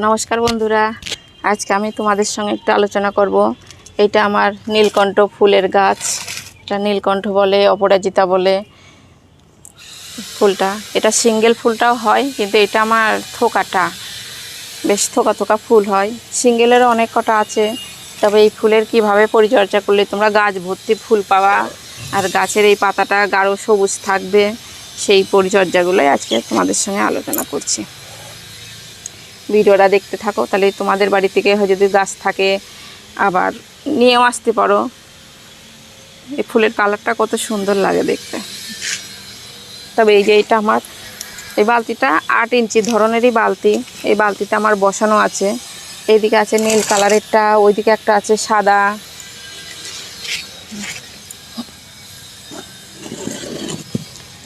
নমস্কার বন্ধুরা, আজকে আমি তোমাদের সঙ্গে একটু আলোচনা করব। এটা আমার নীলকণ্ঠ ফুলের গাছ। এটা নীলকণ্ঠ বলে, অপরাজিতা বলে ফুলটা। এটা সিঙ্গেল ফুলটাও হয়, কিন্তু এটা আমার থোকাটা বেশ থোকা থোকা ফুল হয়। সিঙ্গেলেরও অনেক কটা আছে, তবে এই ফুলের কিভাবে পরিচর্যা করলে তোমরা গাছ ভর্তি ফুল পাওয়া আর গাছের এই পাতাটা গাঢ় সবুজ থাকবে, সেই পরিচর্যাগুলোই আজকে তোমাদের সঙ্গে আলোচনা করছি। ভিডিওটা দেখতে থাকো, তাহলে তোমাদের বাড়ি থেকে যদি গাছ থাকে আবার নিয়েও আসতে পারো। এই ফুলের কালারটা কত সুন্দর লাগে দেখতে। তবে এই যে এটা আমার এই বালতিটা 8 ইঞ্চি ধরনেরই বালতি। এই বালতিটা আমার বসানো আছে। এইদিকে আছে নীল কালারেরটা, ওইদিকে একটা আছে সাদা।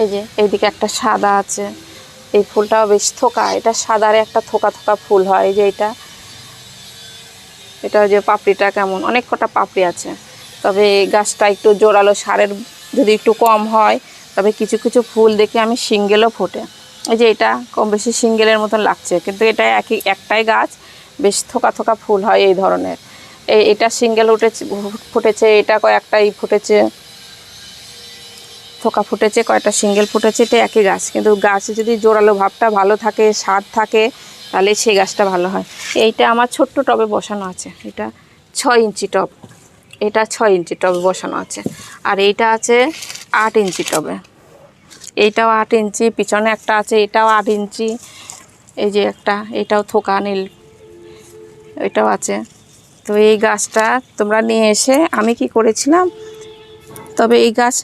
এই যে এইদিকে একটা সাদা আছে। এই ফুলটাও বেশ থোকা, এটা সাদারে একটা থোকা থোকা ফুল হয়। এই যে এটা যে পাপড়িটা কেমন, অনেক কটা পাপড়ি আছে। তবে এই গাছটা একটু জোরালো সারের যদি একটু কম হয়, তবে কিছু কিছু ফুল দেখে আমি সিঙ্গেলও ফোটে। এই যে এটা কম বেশি সিঙ্গেলের মতন লাগছে, কিন্তু এটা একটাই গাছ, বেশ থোকা থোকা ফুল হয় এই ধরনের। এটা সিঙ্গেল ফুটেছে, এটা কয়েকটাই ফুটেছে, থোকা ফুটেছে, কয়েকটা সিঙ্গেল ফুটেছে। এটা একই গাছ, কিন্তু গাছে যদি জোরালো ভাবটা ভালো থাকে, স্বাদ থাকে, তাহলে সেই গাছটা ভালো হয়। এইটা আমার ছোট্ট টবে বসানো আছে। এটা 6 ইঞ্চি টব, এটা 6 ইঞ্চি টবে বসানো আছে। আর এইটা আছে 8 ইঞ্চি টবে, এইটাও 8 ইঞ্চি। পিছনে একটা আছে, এটাও 8 ইঞ্চি। এই যে একটা, এটাও থোকা নীল, এটাও আছে। তো এই গাছটা তোমরা নিয়ে এসে আমি কি করেছিলাম, তবে এই গাছ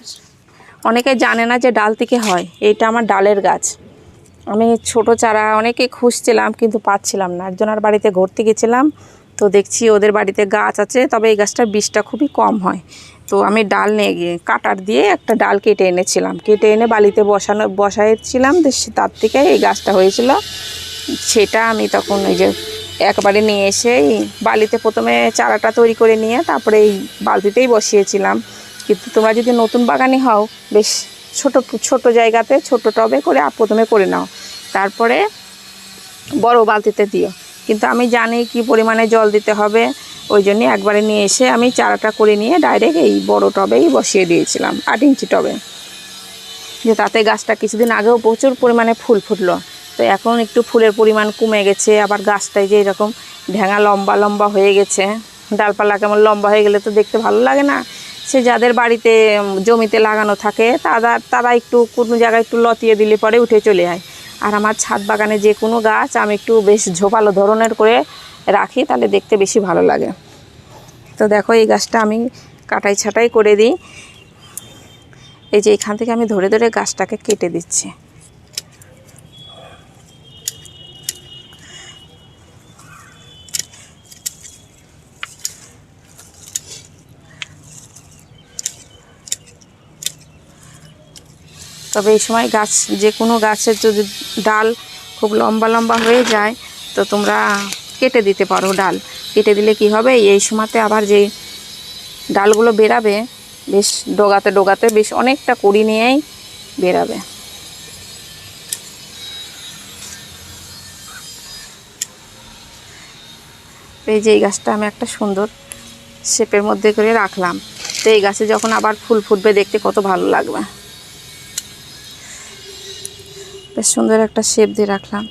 অনেকে জানে না যে ডাল থেকে হয়। এইটা আমার ডালের গাছ। আমি ছোট চারা অনেকে খুঁজছিলাম, কিন্তু পাচ্ছিলাম না। একজনের বাড়িতে ঘুরতে গেছিলাম, তো দেখছি ওদের বাড়িতে গাছ আছে, তবে এই গাছটার বীজটা খুবই কম হয়। তো আমি ডাল নিয়ে গিয়ে কাটার দিয়ে একটা ডাল কেটে এনেছিলাম, কেটে এনে বালিতে বসাইছিলাম। তার থেকে এই গাছটা হয়েছিল। সেটা আমি তখন ওই যে একবারে নিয়ে এসে বালিতে প্রথমে চারাটা তৈরি করে নিয়ে তারপরে এই বালতিতেই বসিয়েছিলাম। কিন্তু তোমরা যদি নতুন বাগানি হও, বেশ ছোট জায়গাতে ছোট টবে করে প্রথমে করে নাও, তারপরে বড় বালতিতে দিও। কিন্তু আমি জানি কি পরিমাণে জল দিতে হবে, ওই জন্যে একবারে নিয়ে এসে আমি চারাটা করে নিয়ে ডাইরেক্ট এই বড় টবেই বসিয়ে দিয়েছিলাম, 8 ইঞ্চি টবে। যে তাতে গাছটা কিছুদিন আগেও প্রচুর পরিমাণে ফুল ফুটলো। তো এখন একটু ফুলের পরিমাণ কমে গেছে। আবার গাছটায় যে এরকম ঢ্যাঙা লম্বা লম্বা হয়ে গেছে, ডালপালা কেমন লম্বা হয়ে গেলে তো দেখতে ভালো লাগে না। সে যাদের বাড়িতে জমিতে লাগানো থাকে তারা একটু কোনো জায়গায় একটু লতিয়ে দিলে পরে উঠে চলে যায়। আর আমার ছাদ বাগানে যে কোনো গাছ আমি একটু বেশ ঝোপালো ধরনের করে রাখি, তাহলে দেখতে বেশি ভালো লাগে। তো দেখো এই গাছটা আমি কাটাই ছাটাই করে দিই। এই যে এখান থেকে আমি ধরে ধরে গাছটাকে কেটে দিচ্ছি। তবে এই সময় গাছ যে কোনো গাছের যদি ডাল খুব লম্বা লম্বা হয়ে যায়, তো তোমরা কেটে দিতে পারো। ডাল কেটে দিলে কি হবে, এই সময়তে আবার যে ডালগুলো বেরাবে, বেশ ডোগাতে ডোগাতে বেশ অনেকটা কুড়ি নিয়েই বেরাবে। এই যে এই গাছটা আমি একটা সুন্দর শেপের মধ্যে করে রাখলাম। তো এই গাছে যখন আবার ফুল ফুটবে, দেখতে কত ভালো লাগবে। বেশ সুন্দর একটা শেপ দিয়ে রাখলাম।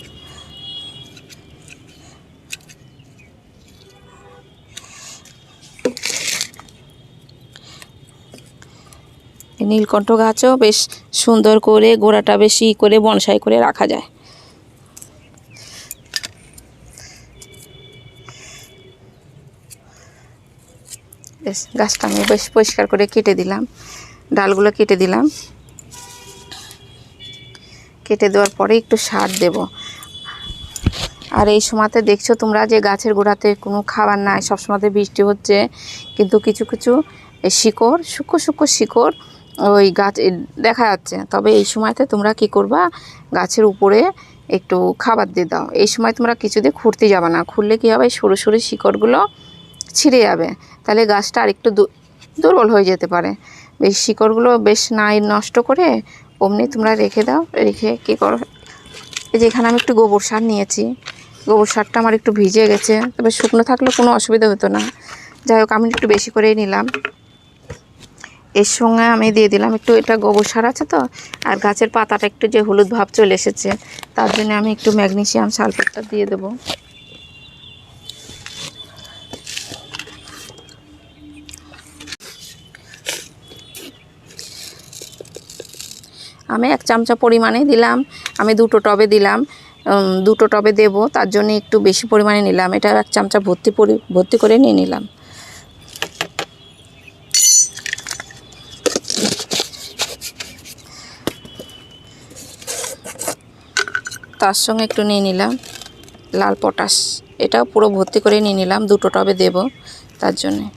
নীলকণ্ঠ গাছও বেশ সুন্দর করে গোড়াটা বেশি করে বনসাই করে রাখা যায়। বেশ গাছটা আমি বেশ পরিষ্কার করে কেটে দিলাম, ডালগুলো কেটে দিলাম। কেটে দেওয়ার পরে একটু সার দেব। আর এই সময়তে দেখছো তোমরা যে গাছের গোড়াতে কোনো খাবার নাই, সবসময়তে বৃষ্টি হচ্ছে, কিন্তু কিছু কিছু শিকড় সূক্ষ্ম সূক্ষ্ম শিকড় ওই গাছ দেখা যাচ্ছে। তবে এই সময়তে তোমরা কি করবা, গাছের উপরে একটু খাবার দিয়ে দাও। এই সময় তোমরা কিছু দিয়ে খুঁড়তে যাবে না, খুঁড়লে কী হবে, সরু সরু শিকড়গুলো ছিঁড়ে যাবে, তাহলে গাছটা আর একটু দুর্বল হয়ে যেতে পারে। বেশ শিকড়গুলো বেশ নাই নষ্ট করে অমনি তোমরা রেখে দাও। রেখে কী করো, এই যে এখানে আমি একটু গোবর সার নিয়েছি, গোবর সারটা আমার একটু ভিজে গেছে, তবে শুকনো থাকলে কোনো অসুবিধা হতো না। যাই হোক, আমি একটু বেশি করেই নিলাম। এর সঙ্গে আমি দিয়ে দিলাম একটু, এটা গোবর সার আছে তো, আর গাছের পাতাটা একটু যে হলুদ ভাব চলে এসেছে, তার জন্য আমি একটু ম্যাগনেসিয়াম সালফেটটা দিয়ে দেবো। আমি 1 চামচা পরিমাণে দিলাম। আমি 2টো টবে দিলাম, 2টো টবে দেব, তার জন্য একটু বেশি পরিমাণে নিলাম। এটা 1 চামচা ভর্তি করে নিয়ে নিলাম। তার সঙ্গে একটু নিয়ে নিলাম লাল পটাশ, এটাও পুরো ভর্তি করে নিয়ে নিলাম, 2টো টবে দেব তার জন্যে।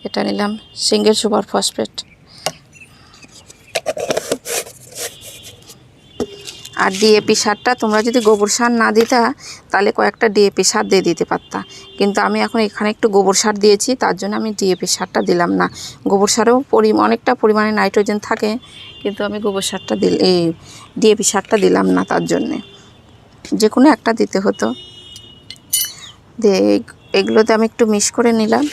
এটা নিলাম সিঙ্গেল সুপার ফসফেট। আর ডিএপি সারটা তোমরা যদি গোবর সার না দিতা তাহলে কয়েকটা ডিএপি সার দিয়ে দিতে পারতা, কিন্তু আমি এখন এখানে একটু গোবর সার দিয়েছি, তার জন্য আমি ডিএপি সারটা দিলাম না। গোবর সারেও অনেকটা পরিমাণে নাইট্রোজেন থাকে, কিন্তু আমি গোবর সারটা এই ডিএপি সারটা দিলাম না, তার জন্যে। যে কোনো একটা দিতে হতো। দিয়ে এগুলোতে আমি একটু মিক্স করে নিলাম।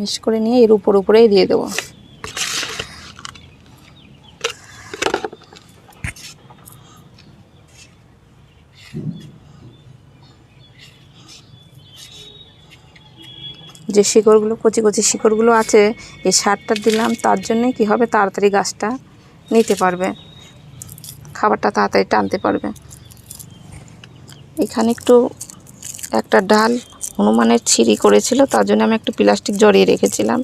মিক্স করে নিয়ে এর উপরেই দিয়ে দেবো। যে শিকড়গুলো, কচি কচি শিকড়গুলো আছে, এই সারটা দিলাম, তার জন্যে কি হবে, তাড়াতাড়ি গাছটা নিতে পারবে, খাবারটা তাড়াতাড়ি টানতে পারবে। এখানে একটু একটা ডাল হনুমানের ছিঁড়ি করেছিল, তার জন্য আমি একটু প্লাস্টিক জড়িয়ে রেখেছিলাম।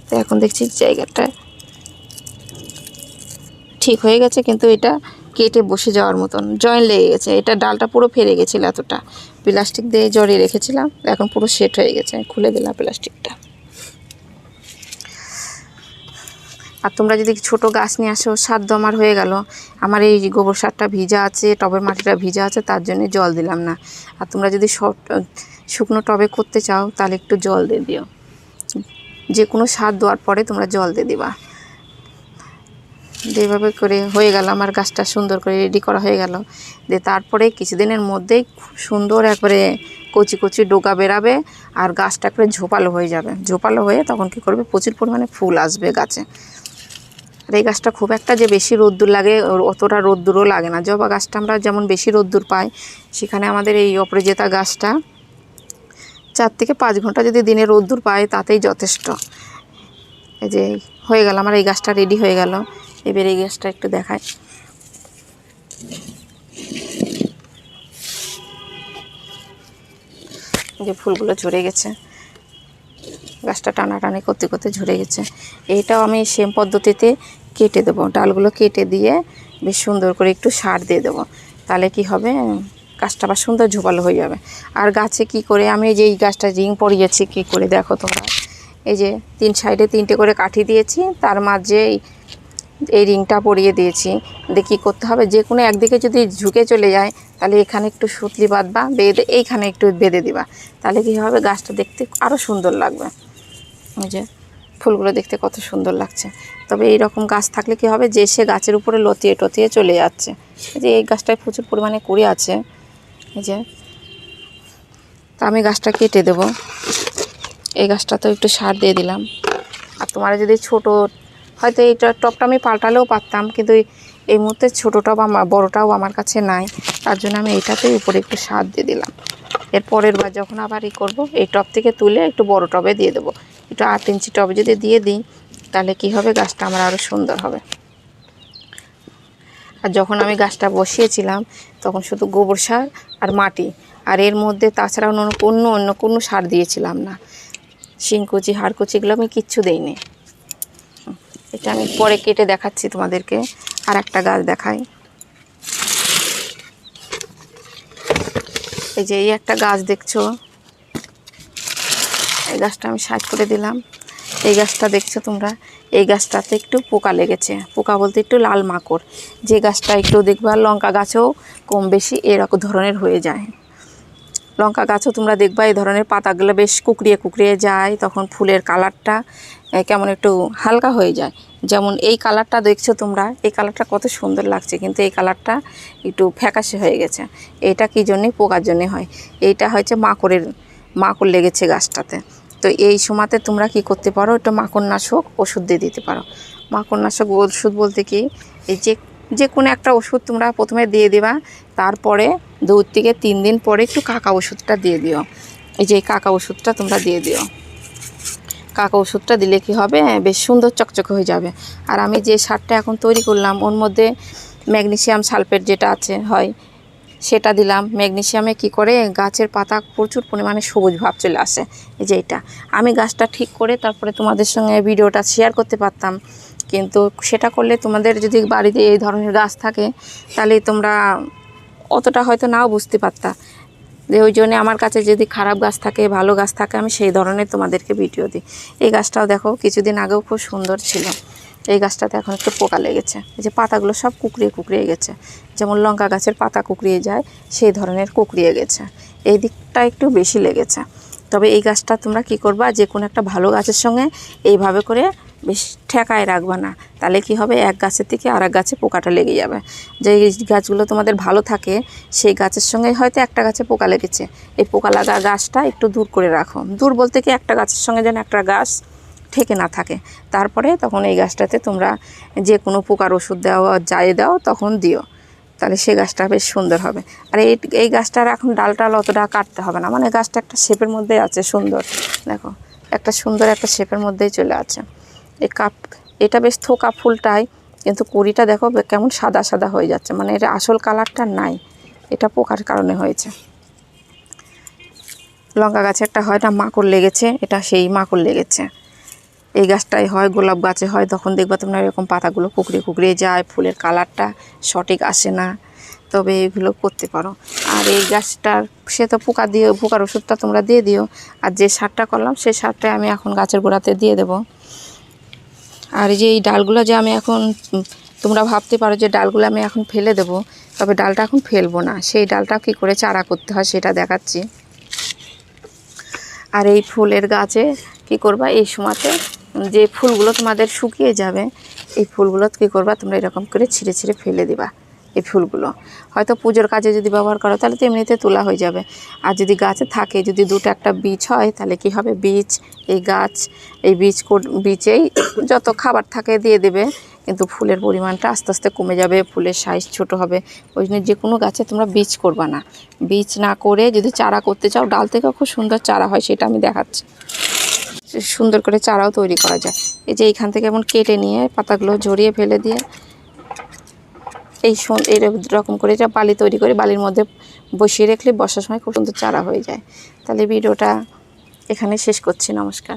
তো এখন দেখছি জায়গাটা ঠিক হয়ে গেছে, কিন্তু এটা কেটে বসে যাওয়ার মতন জয়েন লেগে গেছে। এটা ডালটা পুরো ফেরে গেছিলো, এতটা প্লাস্টিক দিয়ে জড়িয়ে রেখেছিলাম, এখন পুরো সেট হয়ে গেছে। খুলে দিলাম প্লাস্টিকটা। আর তোমরা যদি ছোট গাছ নিয়ে আসো, সাধ্য আমার হয়ে গেল, আমার এই গোবর সারটা ভিজা আছে, টবের মাটিটা ভিজা আছে, তার জন্য জল দিলাম না। আর তোমরা যদি সব শুকনো টবে করতে চাও তাহলে একটু জল দিয়ে দিও। যে কোনো সার দেওয়ার পরে তোমরা জল দিয়ে দিবা। যেভাবে করে হয়ে গেল, আমার গাছটা সুন্দর করে রেডি করা হয়ে গেল। দিয়ে তারপরে কিছুদিনের মধ্যেই খুব সুন্দর একবারে কচি কচি ডোকা বেরাবে, আর গাছটা একবারে ঝোপালো হয়ে যাবে। ঝোপালো হয়ে তখন কী করবে, প্রচুর পরিমাণে ফুল আসবে গাছে। আর এই গাছটা খুব একটা যে বেশি রোদ্দুর লাগে, অতটা রোদ্দুরও লাগে না। জবা গাছটা আমরা যেমন বেশি রোদ্দুর পাই, সেখানে আমাদের এই অপরাজিতা গাছটা 4 থেকে 5 ঘন্টা যদি দিনে রোদ্দুর পায় তাতেই যথেষ্ট। এই যে হয়ে গেল, আমার এই গাছটা রেডি হয়ে গেল। এবার এই গাছটা একটু দেখায়। যে ফুলগুলো ঝরে গেছে, গাছটা টানাটানি করতে করতে ঝরে গেছে। এইটাও আমি সেম পদ্ধতিতে কেটে দেবো, ডালগুলো কেটে দিয়ে বেশ সুন্দর করে একটু সার দিয়ে দেবো। তাহলে কি হবে, গাছটা আবার সুন্দর ঝোপালো হয়ে যাবে। আর গাছে কি করে, আমি যে এই গাছটা রিং পরিয়েছি কি করে দেখো তোমরা। এই যে 3 সাইডে 3টে করে কাঠি দিয়েছি, তার মাঝে এই রিংটা পরিয়ে দিয়েছি। দিয়ে কী করতে হবে, যে কোনো একদিকে যদি ঝুঁকে চলে যায় তাহলে এখানে একটু সুতলি বাঁধবা, বেঁধে এইখানে একটু বেঁধে দিবা। তাহলে কী হবে, গাছটা দেখতে আরও সুন্দর লাগবে। ওই যে ফুলগুলো দেখতে কত সুন্দর লাগছে। তবে এই রকম গাছ থাকলে কী হবে, যে সে গাছের উপরে লতিয়ে টতিয়ে চলে যাচ্ছে। যে এই গাছটায় প্রচুর পরিমাণে কুড়ি আছে। এই যে তা আমি গাছটা কেটে দেব। এই গাছটা তো একটু সার দিয়ে দিলাম। আর তোমরা যদি ছোট, হয়তো এইটা টবটা আমি পাল্টালেও পারতাম, কিন্তু এই মুহূর্তে ছোটো টব আমার, বড়োটাও আমার কাছে নাই, তার জন্য আমি এইটাতেই উপরে একটু সার দিয়ে দিলাম। এর পরের বার যখন আবার করবো, এই টব থেকে তুলে একটু বড় টবে দিয়ে দেবো। একটু 8 ইঞ্চি টবে যদি দিয়ে দিই তাহলে কি হবে, গাছটা আমার আরও সুন্দর হবে। আর যখন আমি গাছটা বসিয়েছিলাম তখন শুধু গোবর সার আর মাটি, আর এর মধ্যে তাছাড়া অন্য কোনো সার দিয়েছিলাম না। শিংকুচি, হাড়কুচি, এগুলো আমি কিচ্ছু দিইনি। এটা আমি পরে কেটে দেখাচ্ছি তোমাদেরকে। আর একটা গাছ দেখাই। এই যে এই একটা গাছ দেখছো, এই গাছটা আমি সাইড করে দিলাম। এই গাছটা দেখছো তোমরা, এই গাছটাতে একটু পোকা লেগেছে। পোকা বলতে একটু লাল মাকড়। যে গাছটা একটু দেখবা লঙ্কা গাছেও কম বেশি এরকম ধরনের হয়ে যায়। লঙ্কা গাছও তোমরা দেখবা এই ধরনের পাতাগুলো বেশ কুকড়িয়ে কুকড়িয়ে যায়, তখন ফুলের কালারটা কেমন একটু হালকা হয়ে যায়। যেমন এই কালারটা দেখছো তোমরা, এই কালারটা কত সুন্দর লাগছে, কিন্তু এই কালারটা একটু ফ্যাকাশে হয়ে গেছে। এটা কী জন্যে? পোকার জন্যে হয়। এইটা হচ্ছে মাকড় লেগেছে গাছটাতে। তো এই সময়তে তোমরা কি করতে পারো, একটু মাকড়নাশক ওষুধ দিয়ে দিতে পারো। মাকড়নাশক ওষুধ বলতে কি, এই যে কোনো একটা ওষুধ তোমরা প্রথমে দিয়ে দেবা, তারপরে 2 থেকে 3 দিন পরে একটু কাকা ওষুধটা দিয়ে দিও। এই যে কাকা ওষুধটা তোমরা দিয়ে দিও। কাকা ওষুধটা দিলে কি হবে, বেশ সুন্দর চকচকে হয়ে যাবে। আর আমি যে সারটা এখন তৈরি করলাম ওর মধ্যে ম্যাগনেসিয়াম সালফেট যেটা আছে হয় সেটা দিলাম। ম্যাগনেসিয়ামে কি করে গাছের পাতা প্রচুর পরিমাণে সবুজ ভাব চলে আসে। এই যে এটা আমি গাছটা ঠিক করে তারপরে তোমাদের সঙ্গে ভিডিওটা শেয়ার করতে পারতাম, কিন্তু সেটা করলে তোমাদের যদি বাড়িতে এই ধরনের গাছ থাকে তাহলে তোমরা অতটা হয়তো নাও বুঝতে পারতা। যে ওই জন্যে আমার কাছে যদি খারাপ গাছ থাকে ভালো গাছ থাকে আমি সেই ধরনের তোমাদেরকে ভিডিও দিই। এই গাছটাও দেখো কিছুদিন আগেও খুব সুন্দর ছিল। এই গাছটাতে এখন একটু পোকা লেগেছে। এই যে পাতাগুলো সব কুকড়িয়ে গেছে, যেমন লঙ্কা গাছের পাতা কুকড়িয়ে যায় সেই ধরনের কুকড়িয়ে গেছে। এই দিকটা একটু বেশি লেগেছে। তবে এই গাছটা তোমরা কি করবা, যে কোনো একটা ভালো গাছের সঙ্গে এইভাবে করে বেশ ঠেকায় রাখবা না, তাহলে কি হবে এক গাছের থেকে আর এক গাছে পোকাটা লেগে যাবে। যে গাছগুলো তোমাদের ভালো থাকে সেই গাছের সঙ্গে হয়তো একটা গাছে পোকা লেগেছে, এই পোকা লাগা গাছটা একটু দূর করে রাখো। দূর বলতে কি একটা গাছের সঙ্গে যেন একটা গাছ ঠেকে না থাকে। তারপরে তখন এই গাছটাতে তোমরা যে কোনো পোকার ওষুধ দাও তখন দিও, তাহলে সেই গাছটা বেশ সুন্দর হবে। আর এই গাছটার এখন ডালটাল অতটা কাটতে হবে না, মানে গাছটা একটা শেপের মধ্যে আছে সুন্দর। দেখো একটা সুন্দর একটা শেপের মধ্যেই চলে আছে। এটা বেশ থোকা ফুলটাই, কিন্তু কুড়িটা দেখো কেমন সাদা সাদা হয়ে যাচ্ছে, মানে এটা আসল কালারটা নাই, এটা পোকার কারণে হয়েছে। লঙ্কা গাছে একটা হয় না মাকড় লেগেছে, এটা সেই মাকড় লেগেছে। এই গাছটাই হয়, গোলাপ গাছে হয়, তখন দেখবা তোমরা এরকম পাতাগুলো কুকড়িয়ে যায়, ফুলের কালারটা সঠিক আসে না। তবে এগুলো করতে পারো। আর এই গাছটার সে তো পোকার ওষুধটা তোমরা দিয়ে দিও। আর যে সারটা করলাম সেই সারটা আমি এখন গাছের গোড়াতে দিয়ে দেব। আর এই যে এই ডালগুলো যে আমি এখন, তোমরা ভাবতে পারো যে ডালগুলো আমি এখন ফেলে দেব, তবে ডালটা এখন ফেলবো না, সেই ডালটা কী করে চারা করতে হয় সেটা দেখাচ্ছি। আর এই ফুলের গাছে কি করবা, এই সময়তে যে ফুলগুলো তোমাদের শুকিয়ে যাবে এই ফুলগুলো কী করবা, তোমরা এরকম করে ছিঁড়ে ছিঁড়ে ফেলে দিবা। এই ফুলগুলো হয়তো পুজোর কাজে যদি ব্যবহার করো তাহলে তো এমনিতে তোলা হয়ে যাবে। আর যদি গাছে থাকে, যদি দুটো একটা বীজ হয় তাহলে কি হবে, এই বীজেই যত খাবার থাকে দিয়ে দেবে, কিন্তু ফুলের পরিমাণটা আস্তে আস্তে কমে যাবে, ফুলের সাইজ ছোট হবে। ওই জন্য যে কোনো গাছে তোমরা বীজ করবা না। বীজ না করে যদি চারা করতে চাও, ডাল থেকে খুব সুন্দর চারা হয়, সেটা আমি দেখাচ্ছি। সুন্দর করে চারাও তৈরি করা যায়। এই যে এইখান থেকে এমন কেটে নিয়ে পাতাগুলো ঝরিয়ে ফেলে দিয়ে এইরকম করে যা বালি তৈরি করে বালির মধ্যে বসিয়ে রাখলে বর্ষার সময় খুব সুন্দর চারা হয়ে যায়। তাহলে ভিডিওটা এখানে শেষ করছি। নমস্কার।